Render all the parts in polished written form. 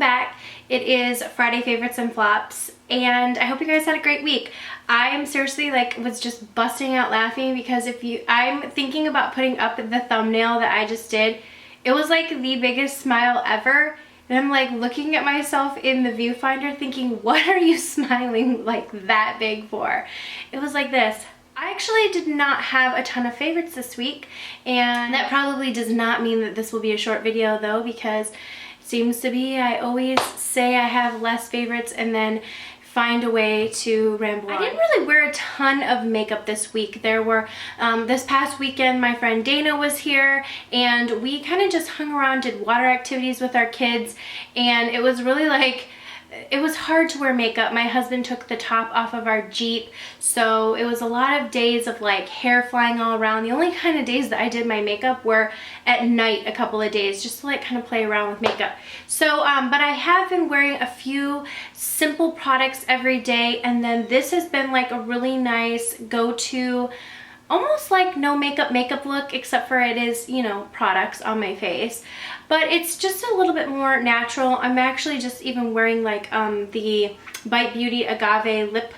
back. It is Friday Favorites and Flops, and I hope you guys had a great week. I am seriously was just busting out laughing because I'm thinking about putting up the thumbnail that I just did. It was like the biggest smile ever, and I'm like looking at myself in the viewfinder thinking, what are you smiling like that big for? It was like this. I actually did not have a ton of favorites this week, and that probably does not mean that this will be a short video though, because it seems to be I always say I have less favorites and then find a way to ramble on. I didn't really wear a ton of makeup this week. There were, this past weekend my friend Dana was here and we kind of just hung around, did water activities with our kids, and it was really it was hard to wear makeup. My husband took the top off of our Jeep, so it was a lot of days of hair flying all around. The only kind of days that I did my makeup were at night a couple of days, just to kind of play around with makeup. So, but I have been wearing a few simple products every day, and then this has been a really nice go-to, almost like no makeup look, except for it is, you know, products on my face. But it's just a little bit more natural. I'm actually just even wearing the Bite Beauty Agave lip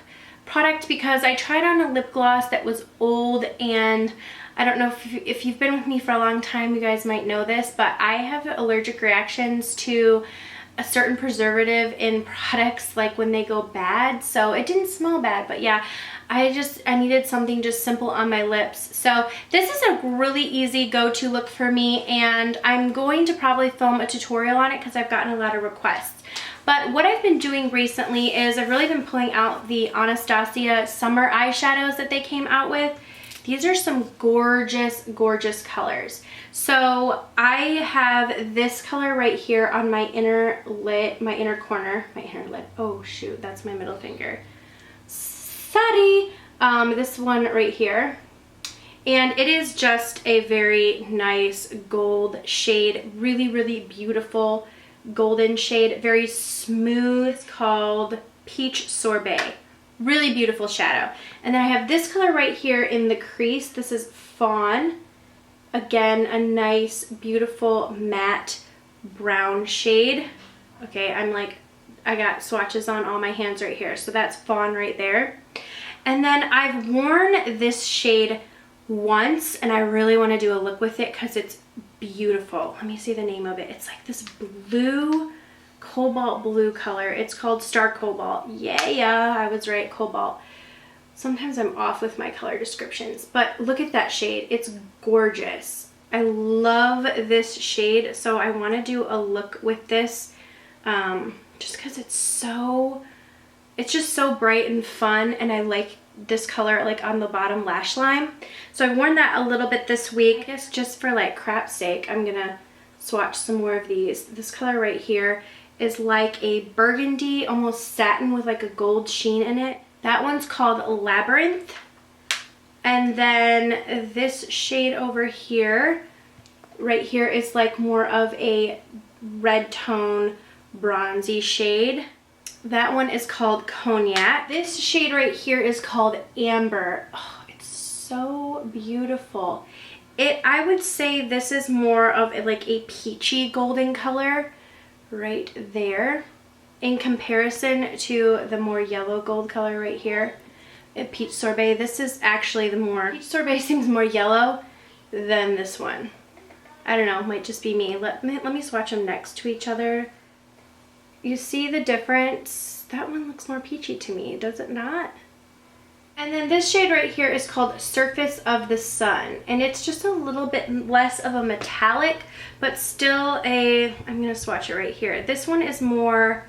product because I tried on a lip gloss that was old, and I don't know if you've been with me for a long time, you guys might know this, but I have allergic reactions to a certain preservative in products when they go bad. So it didn't smell bad, but yeah, I needed something just simple on my lips. So this is a really easy go-to look for me, and I'm going to probably film a tutorial on it because I've gotten a lot of requests. But what I've been doing recently is I've really been pulling out the Anastasia summer eyeshadows that they came out with. These are some gorgeous, gorgeous colors. So I have this color right here on my inner lid, my inner lid. Oh shoot, that's my middle finger. Sorry. This one right here. And it is just a very nice gold shade. Really, really beautiful golden shade. Very smooth. It's called Peach Sorbet. Really beautiful shadow. And then I have this color right here in the crease. This is Fawn. Again, a nice, beautiful matte brown shade. Okay, I got swatches on all my hands right here. So that's Fawn right there. And then I've worn this shade once, and I really want to do a look with it because it's beautiful. Let me see the name of it. It's like this blue, cobalt blue color. It's called Star Cobalt. Yeah, I was right, cobalt. Sometimes I'm off with my color descriptions, but look at that shade. It's gorgeous. I love this shade, so I want to do a look with this just because it's just so bright and fun, and I like this color on the bottom lash line. So I've worn that a little bit this week. I guess just for crap's sake, I'm gonna swatch some more of these. This color right here is like a burgundy, almost satin with a gold sheen in it. That one's called Labyrinth. And then this shade over here, right here, is more of a red tone bronzy shade. That one is called Cognac. This shade right here is called Amber. Oh, it's so beautiful. I would say this is more of a peachy golden color right there, in comparison to the more yellow gold color right here, Peach Sorbet. This is actually Peach Sorbet seems more yellow than this one. I don't know, it might just be me. Let me swatch them next to each other. You see the difference? That one looks more peachy to me, does it not? And then this shade right here is called Surface of the Sun, and it's just a little bit less of a metallic, but still I'm gonna swatch it right here. This one is more,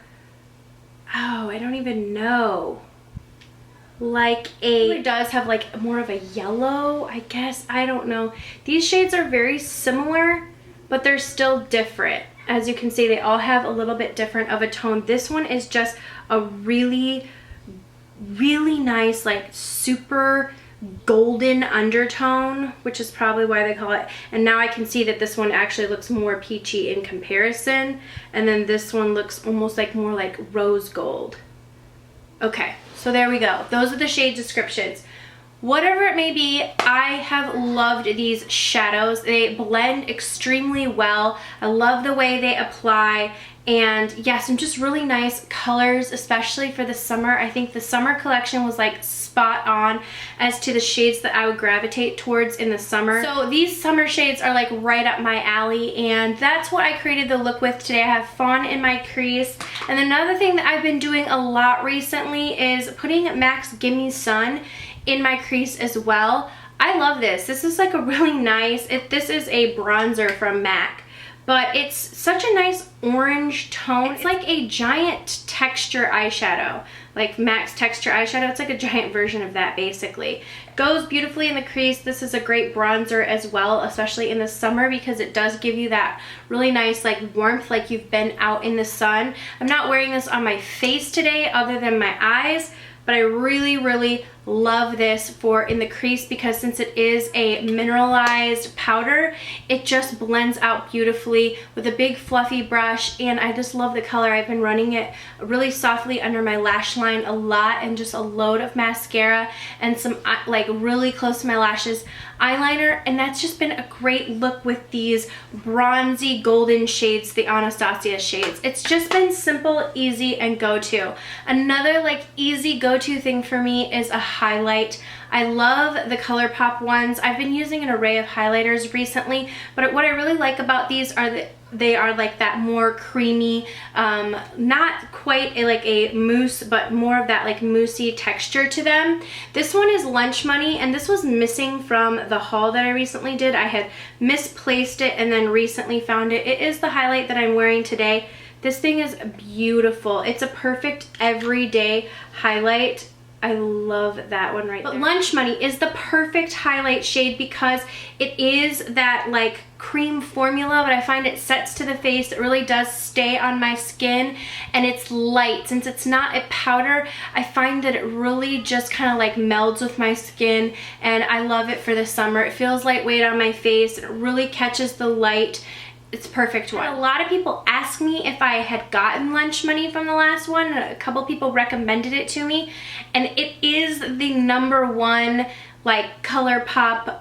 oh, I don't even know. It does have more of a yellow, I guess. I don't know. These shades are very similar, but they're still different. As you can see, they all have a little bit different of a tone. This one is just a really, really nice, super golden undertone, which is probably why they call it. And now I can see that this one actually looks more peachy in comparison. And then this one looks almost more like rose gold. Okay, so there we go. Those are the shade descriptions. Whatever it may be, I have loved these shadows. They blend extremely well. I love the way they apply, And yeah, some just really nice colors, especially for the summer. I think the summer collection was like spot on as to the shades that I would gravitate towards in the summer. So these summer shades are like right up my alley, and that's what I created the look with today. I have Fawn in my crease. And another thing that I've been doing a lot recently is putting MAC's Gimme Sun in my crease as well. I love this. This is like a really nice, this is a bronzer from MAC. But it's such a nice orange tone. It's like a giant texture eyeshadow, like MAC's texture eyeshadow. It's like a giant version of that basically. Goes beautifully in the crease. This is a great bronzer as well, especially in the summer, because it does give you that really nice like warmth, like you've been out in the sun. I'm not wearing this on my face today other than my eyes, but I really love this for in the crease, because since it is a mineralized powder, it just blends out beautifully with a big fluffy brush, and I just love the color. I've been running it really softly under my lash line a lot, and just a load of mascara and some like really close to my lashes eyeliner, and that's just been a great look with these bronzy golden shades, the Anastasia shades. It's just been simple, easy, and go-to. Another like easy go-to thing for me is a highlight. I love the Colourpop ones. I've been using an array of highlighters recently, but what I really like about these are that they are like that more creamy, not quite like a mousse, but more of that like moussey texture to them. This one is Lunch Money, and this was missing from the haul that I recently did. I had misplaced it and then recently found it. It is the highlight that I'm wearing today. This thing is beautiful. It's a perfect everyday highlight. I love that one right there. But Lunch Money is the perfect highlight shade because it is that like cream formula, but I find it sets to the face. It really does stay on my skin, and it's light. Since it's not a powder, I find that it really just kind of like melds with my skin, and I love it for the summer. It feels lightweight on my face. It really catches the light. It's perfect one. A lot of people ask me if I had gotten Lunch Money from the last one. A couple people recommended it to me, and it is the #1 like Colourpop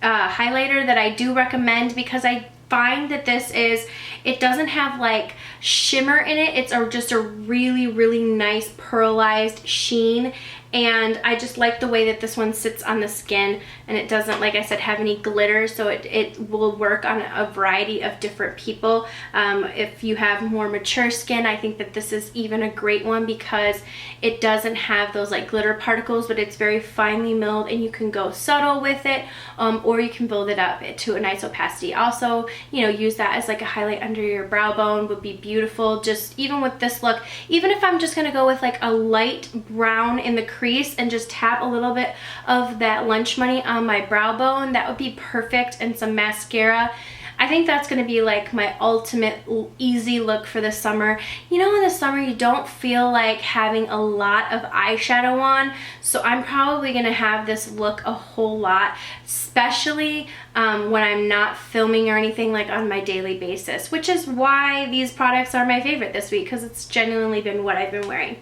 highlighter that I do recommend, because I find that it doesn't have like shimmer in it. It's just a really nice pearlized sheen, and I just like the way that this one sits on the skin, and it doesn't, like I said, have any glitter, so it will work on a variety of different people. If you have more mature skin, I think that this is even a great one because it doesn't have those like glitter particles, but it's very finely milled, and you can go subtle with it, or you can build it up to a nice opacity. Also, you know, use that as like a highlight under your brow bone would be beautiful. Just even with this look, even if I'm just gonna go with like a light brown in the crease and just tap a little bit of that Lunch Money on my brow bone, that would be perfect, and some mascara. I think that's going to be like my ultimate easy look for the summer. You know, in the summer you don't feel like having a lot of eyeshadow on, so I'm probably going to have this look a whole lot, especially when I'm not filming or anything like on my daily basis, which is why these products are my favorite this week, because it's genuinely been what I've been wearing.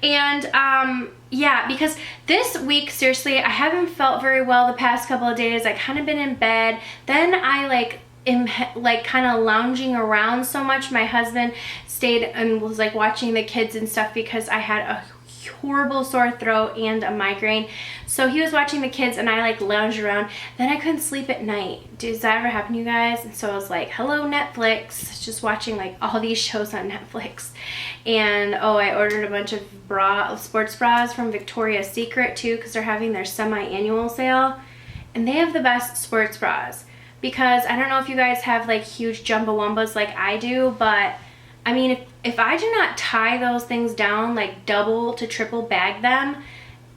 And yeah, because this week, seriously, I haven't felt very well the past couple of days. I kind of been in bed. Then I am kind of lounging around so much. My husband stayed and was like watching the kids and stuff because I had a horrible sore throat and a migraine. So he was watching the kids and I like lounged around. Then I couldn't sleep at night. Does that ever happen to you guys? And so I was like, hello Netflix, just watching like all these shows on Netflix. And oh, I ordered a bunch of sports bras from Victoria's Secret too, because they're having their semi-annual sale, and they have the best sports bras. Because I don't know if you guys have like huge jumbo-wumbas like I do, but I mean, if I do not tie those things down, like double to triple bag them,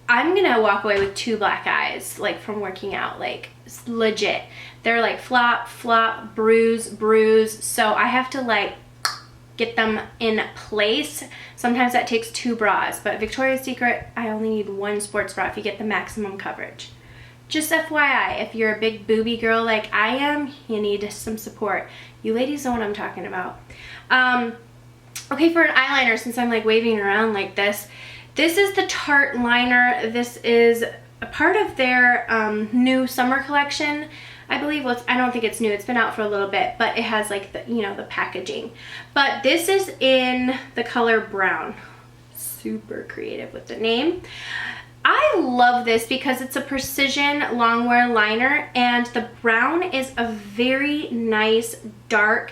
I'm gonna walk away with 2 black eyes, like from working out, like legit. They're like flop, flop, bruise, bruise. So I have to like get them in place. Sometimes that takes 2 bras, but Victoria's Secret, I only need 1 sports bra if you get the maximum coverage. Just FYI, if you're a big booby girl like I am, you need some support. You ladies know what I'm talking about. Okay, for an eyeliner, since I'm like waving around like this is the Tarte liner. This is a part of their new summer collection. I believe. Well, I don't think it's new. It's been out for a little bit, but it has like the, you know, the packaging. But this is in the color brown. Super creative with the name. I love this because it's a precision longwear liner, and the brown is a very nice dark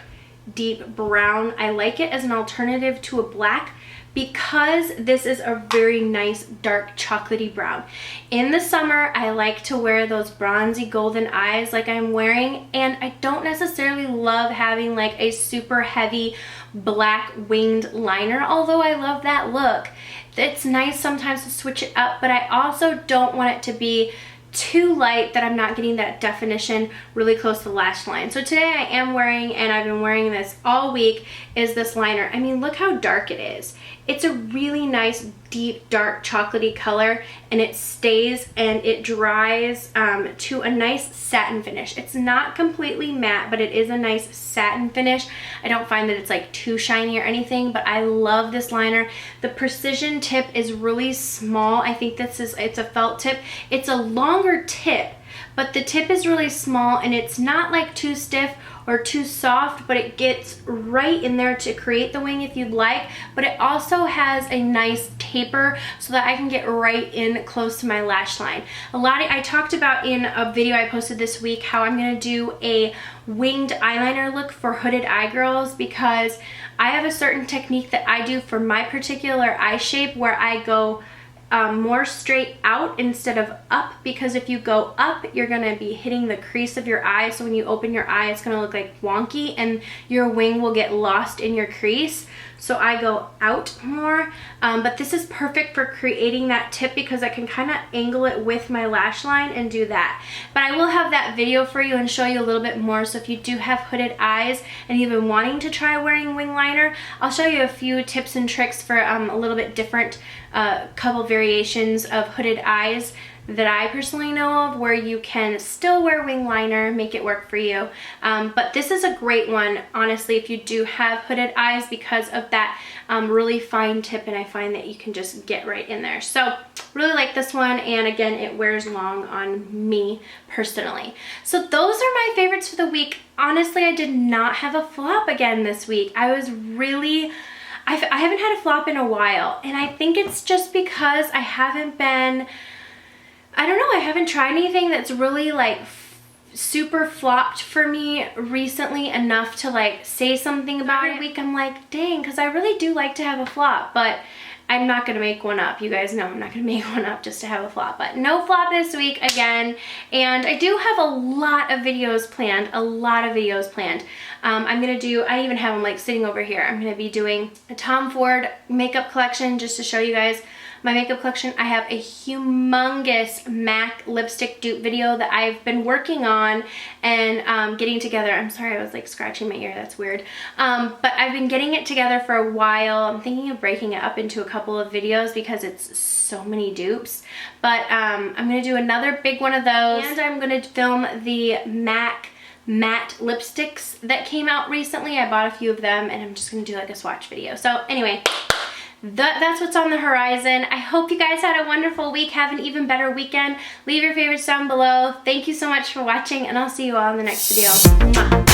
deep brown. I like it as an alternative to a black because this is a very nice dark chocolatey brown. In the summer, I like to wear those bronzy golden eyes like I'm wearing, and I don't necessarily love having like a super heavy black winged liner, although I love that look. It's nice sometimes to switch it up, but I also don't want it to be too light that I'm not getting that definition really close to the lash line. So today I am wearing, and I've been wearing this all week, is this liner. I mean, look how dark it is. It's a really nice deep dark chocolatey color, and it stays and it dries to a nice satin finish. It's not completely matte, but it is a nice satin finish. I don't find that it's like too shiny or anything, but I love this liner. The precision tip is really small. I think it's a felt tip. It's a longer tip, but the tip is really small, and it's not like too stiff or too soft, but it gets right in there to create the wing if you'd like, but it also has a nice taper so that I can get right in close to my lash line. I talked about in a video I posted this week how I'm gonna do a winged eyeliner look for hooded eye girls, because I have a certain technique that I do for my particular eye shape where I go more straight out instead of up, because if you go up, you're gonna be hitting the crease of your eye, so when you open your eye, it's gonna look like wonky and your wing will get lost in your crease. So I go out more, but this is perfect for creating that tip because I can kind of angle it with my lash line and do that. But I will have that video for you and show you a little bit more, so if you do have hooded eyes and you've been wanting to try wearing wing liner, I'll show you a few tips and tricks for a little bit different couple variations of hooded eyes that I personally know of, where you can still wear wing liner, make it work for you. But this is a great one, honestly, if you do have hooded eyes, because of that really fine tip, and I find that you can just get right in there. So really like this one, and again, it wears long on me personally. So those are my favorites for the week. Honestly, I did not have a flop again this week. I haven't had a flop in a while, and I think it's just because I haven't been, I don't know, I haven't tried anything that's really like super flopped for me recently enough to like say something about it. Every week I'm like, dang, because I really do like to have a flop, but I'm not gonna make one up. You guys know I'm not gonna make one up just to have a flop, but no flop this week again. And I do have a lot of videos planned, I'm gonna do, I even have them like sitting over here. I'm gonna be doing a Tom Ford makeup collection just to show you guys my makeup collection. I have a humongous MAC lipstick dupe video that I've been working on and getting together. I'm sorry, I was like scratching my ear, that's weird. But I've been getting it together for a while. I'm thinking of breaking it up into a couple of videos because it's so many dupes. But I'm gonna do another big one of those, and I'm gonna film the MAC matte lipsticks that came out recently. I bought a few of them, and I'm just gonna do like a swatch video. So anyway, that's what's on the horizon. I hope you guys had a wonderful week. Have an even better weekend. Leave your favorites down below. Thank you so much for watching, and I'll see you all in the next video. Mwah.